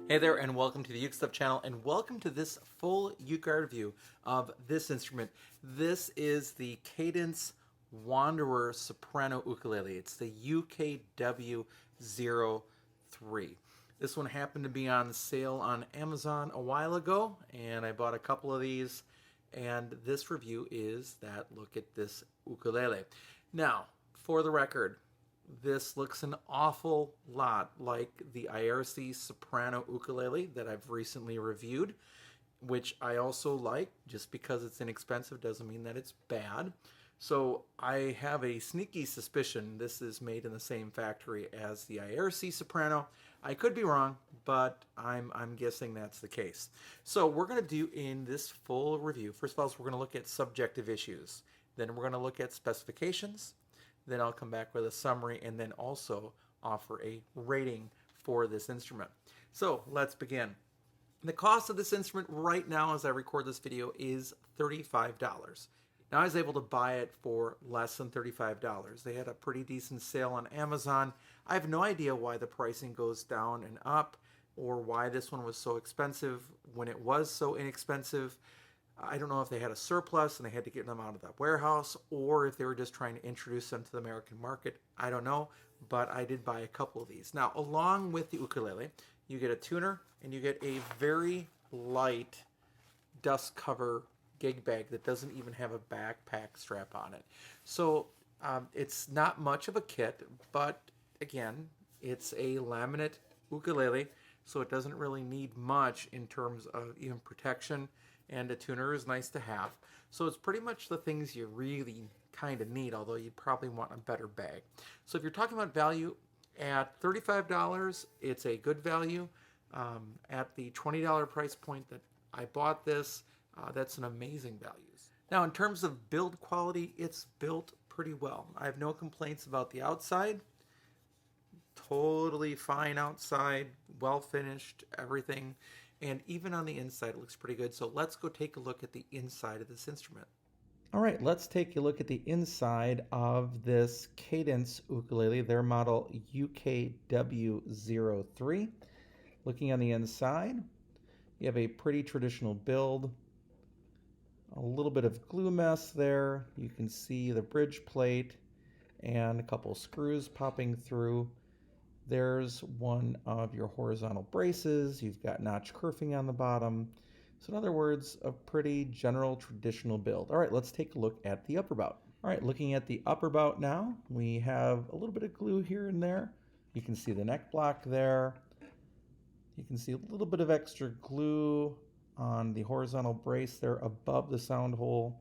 Hey there, and welcome to the UkeStuff channel, and welcome to this full UkeGuide review of this instrument. This is the Kadence Wanderer Soprano Ukulele. It's the UKW03. This one happened to be on sale on Amazon a while ago, and I bought a couple of these, and this review is that look at this ukulele. Now, for the record, this looks an awful lot like the IRC Soprano Ukulele that I've recently reviewed, which I also like. Just because it's inexpensive doesn't mean that it's bad. So I have a sneaky suspicion this is made in the same factory as the IRC Soprano. I could be wrong, but I'm guessing that's the case. So we're going to do in this full review, first of all, we're going to look at subjective issues. Then we're going to look at specifications. Then I'll come back with a summary and then also offer a rating for this instrument. So let's begin. The cost of this instrument right now as I record this video is $35. Now I was able to buy it for less than $35. They had a pretty decent sale on Amazon. I have no idea why the pricing goes down and up or why this one was so expensive when it was so inexpensive. I don't know if they had a surplus and they had to get them out of the warehouse or if they were just trying to introduce them to the American market. I don't know, but I did buy a couple of these. Now, along with the ukulele, you get a tuner and you get a very light dust cover gig bag that doesn't even have a backpack strap on it. So it's not much of a kit, but again, it's a laminate ukulele, so it doesn't really need much in terms of even protection. And a tuner is nice to have. So it's pretty much the things you really kind of need, although you'd probably want a better bag. So if you're talking about value, at $35, it's a good value. At the $20 price point that I bought this, that's an amazing value. Now in terms of build quality, it's built pretty well. I have no complaints about the outside. Totally fine outside, well finished, everything. And even on the inside, it looks pretty good. So let's go take a look at the inside of this instrument. All right, let's take a look at the inside of this Kadence ukulele, their model UKW03. Looking on the inside, you have a pretty traditional build. A little bit of glue mess there. You can see the bridge plate and a couple screws popping through. There's one of your horizontal braces. You've got notch kerfing on the bottom. So in other words, a pretty general traditional build. All right, let's take a look at the upper bout. All right, looking at the upper bout now, we have a little bit of glue here and there. You can see the neck block there. You can see a little bit of extra glue on the horizontal brace there above the sound hole.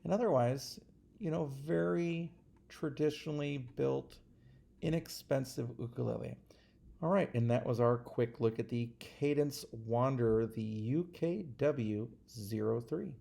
And otherwise, very traditionally built, inexpensive ukulele. All right, and that was our quick look at the Kadence Wanderer, the UKW03.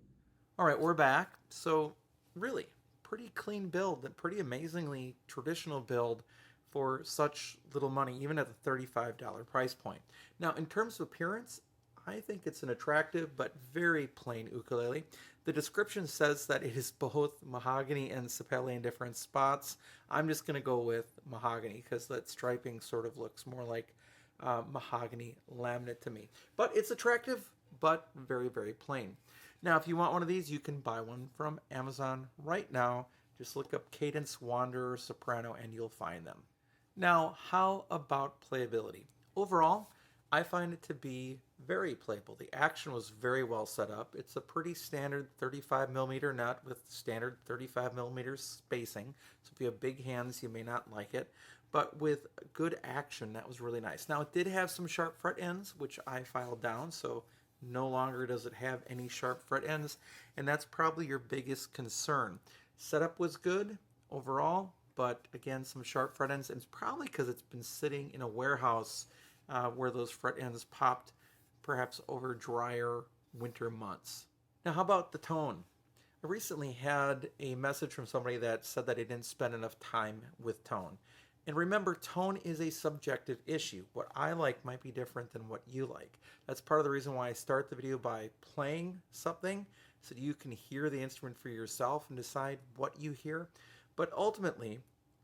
All right, we're back. So really, pretty clean build, and pretty amazingly traditional build for such little money, even at the $35 price point. Now, in terms of appearance, I think it's an attractive but very plain ukulele. The description says that it is both mahogany and sapele in different spots. I'm just going to go with mahogany because that striping sort of looks more like mahogany laminate to me. But it's attractive, but very, very plain. Now, if you want one of these, you can buy one from Amazon right now. Just look up Kadence Wanderer Soprano and you'll find them. Now, how about playability? Overall, I find it to be very playable. The action was very well set up. It's a pretty standard 35mm nut with standard 35mm spacing. So if you have big hands, you may not like it. But with good action, that was really nice. Now, it did have some sharp fret ends, which I filed down. So no longer does it have any sharp fret ends. And that's probably your biggest concern. Setup was good overall, but again, some sharp fret ends. And it's probably because it's been sitting in a warehouse where those fret ends popped perhaps over drier winter months. Now, how about the tone? I recently had a message from somebody that said that I didn't spend enough time with tone. And remember, tone is a subjective issue. What I like might be different than what you like. That's part of the reason why I start the video by playing something so that you can hear the instrument for yourself and decide what you hear. But ultimately,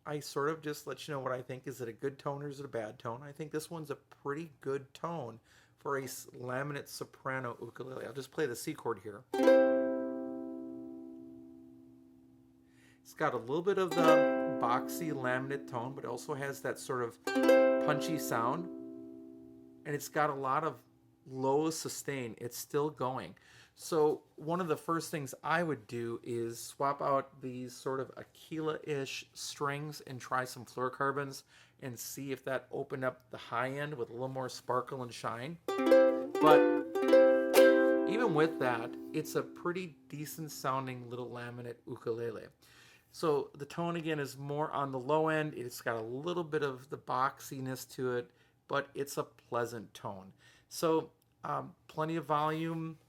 I sort of just let you know what I think. Is it a good tone or is it a bad tone? I think this one's a pretty good tone for a laminate soprano ukulele. I'll just play the C chord here. It's got a little bit of the boxy laminate tone, but it also has that sort of punchy sound. And it's got a lot of low sustain. It's still going. So one of the first things I would do is swap out these sort of Aquila-ish strings and try some fluorocarbons and see if that opened up the high end with a little more sparkle and shine. But even with that, it's a pretty decent sounding little laminate ukulele. So the tone again is more on the low end. It's got a little bit of the boxiness to it, but it's a pleasant tone. So plenty of volume.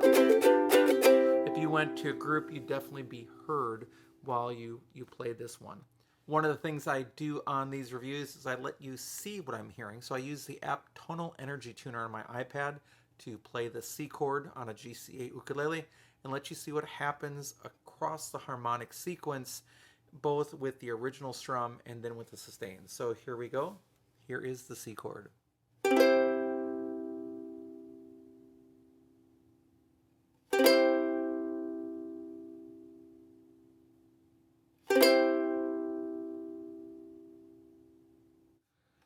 If you went to a group, you'd definitely be heard while you played this one. One of the things I do on these reviews is I let you see what I'm hearing. So I use the app Tonal Energy Tuner on my iPad to play the C chord on a GCA ukulele and let you see what happens across the harmonic sequence, both with the original strum and then with the sustain. So here we go. Here is the C chord.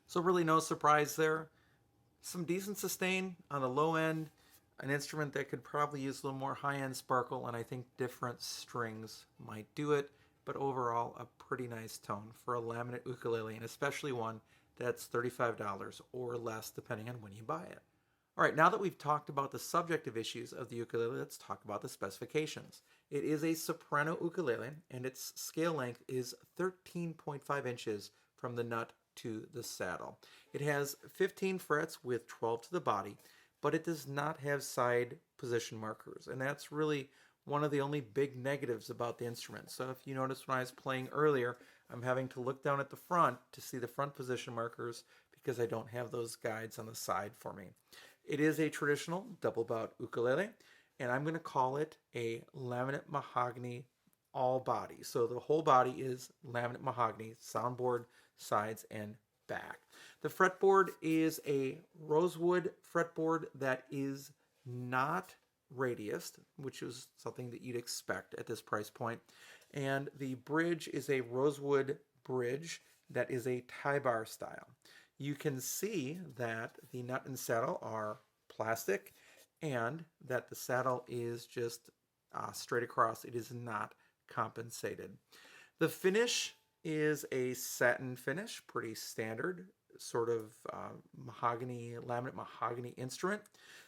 So really no surprise there. Some decent sustain on the low end, an instrument that could probably use a little more high-end sparkle, and I think different strings might do it, but overall a pretty nice tone for a laminate ukulele, and especially one that's $35 or less depending on when you buy it. All right, now that we've talked about the subjective issues of the ukulele, let's talk about the specifications. It is a soprano ukulele, and its scale length is 13.5 inches from the nut to the saddle. It has 15 frets with 12 to the body, but it does not have side position markers, and that's really one of the only big negatives about the instrument. So if you notice when I was playing earlier, I'm having to look down at the front to see the front position markers because I don't have those guides on the side for me. It is a traditional double bout ukulele, and I'm going to call it a laminate mahogany all body. So the whole body is laminate mahogany, soundboard, sides, and back. The fretboard is a rosewood fretboard that is not radiused, which is something that you'd expect at this price point. And the bridge is a rosewood bridge that is a tie bar style. You can see that the nut and saddle are plastic and that the saddle is just straight across. It is not compensated. The finish is a satin finish, pretty standard, sort of mahogany, laminate mahogany instrument.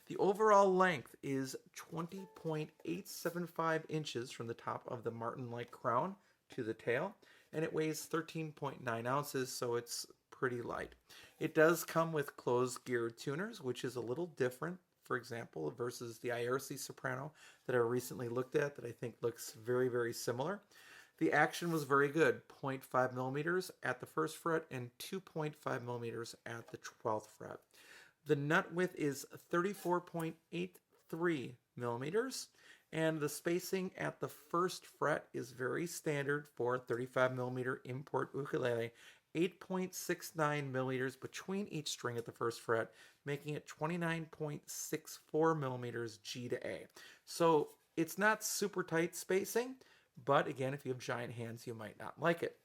The overall length is 20.875 inches from the top of the martin-like crown to the tail, and it weighs 13.9 ounces, so it's pretty light. It does come with closed gear tuners, which is a little different, for example, versus the IRC Soprano that I recently looked at that I think looks very, very similar. The action was very good, 0.5 millimeters at the first fret and 2.5 millimeters at the 12th fret. The nut width is 34.83 millimeters, and the spacing at the first fret is very standard for a 35 millimeter import ukulele, 8.69 millimeters between each string at the first fret, making it 29.64 millimeters G to A. So it's not super tight spacing, but again, if you have giant hands, you might not like it.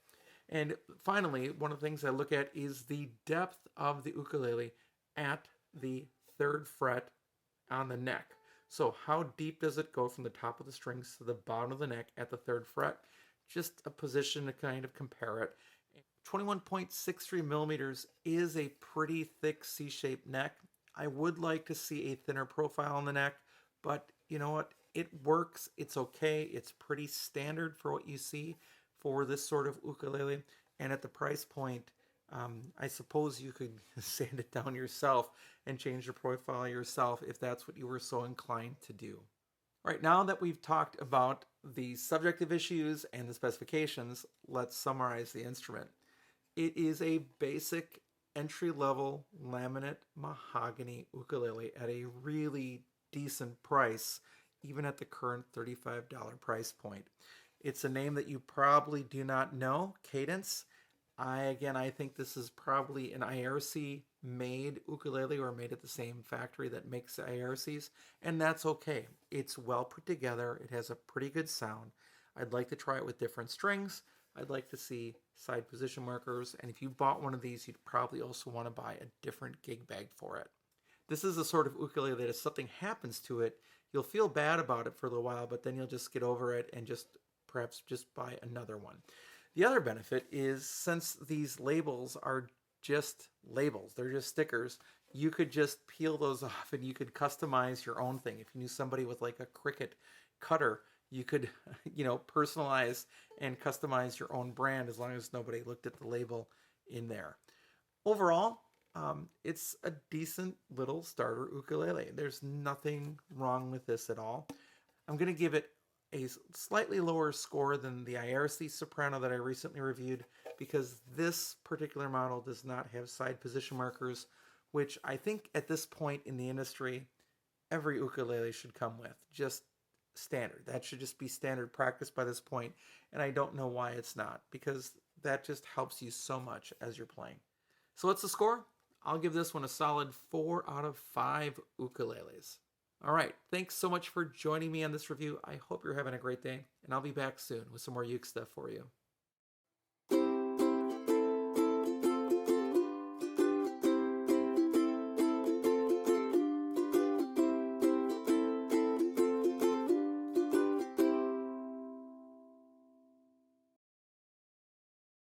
And finally, one of the things I look at is the depth of the ukulele at the third fret on the neck. So how deep does it go from the top of the strings to the bottom of the neck at the third fret? Just a position to kind of compare it. 21.63 millimeters is a pretty thick C-shaped neck. I would like to see a thinner profile on the neck, but you know what? It works. It's okay. It's pretty standard for what you see for this sort of ukulele. And at the price point, I suppose you could sand it down yourself and change the profile yourself if that's what you were so inclined to do. All right, now that we've talked about the subjective issues and the specifications, let's summarize the instrument. It is a basic entry-level laminate mahogany ukulele at a really decent price, even at the current $35 price point. It's a name that you probably do not know, Kadence. I think this is probably an IRC made ukulele or made at the same factory that makes IRCs, and that's okay. It's well put together. It has a pretty good sound. I'd like to try it with different strings. I'd like to see side position markers, and if you bought one of these, you'd probably also want to buy a different gig bag for it. This is a sort of ukulele that if something happens to it, you'll feel bad about it for a little while, but then you'll just get over it and just perhaps just buy another one. The other benefit is since these labels are just labels, they're just stickers, you could just peel those off and you could customize your own thing. If you knew somebody with like a Cricut cutter, you could, personalize and customize your own brand as long as nobody looked at the label in there. Overall, it's a decent little starter ukulele. There's nothing wrong with this at all. I'm going to give it a slightly lower score than the IRC Soprano that I recently reviewed because this particular model does not have side position markers, which I think at this point in the industry, every ukulele should come with. Just standard. That should just be standard practice by this point, and I don't know why it's not, because that just helps you so much as you're playing. So what's the score? I'll give this one a solid 4 out of 5 ukuleles. All right, thanks so much for joining me on this review. I hope you're having a great day, and I'll be back soon with some more uke stuff for you.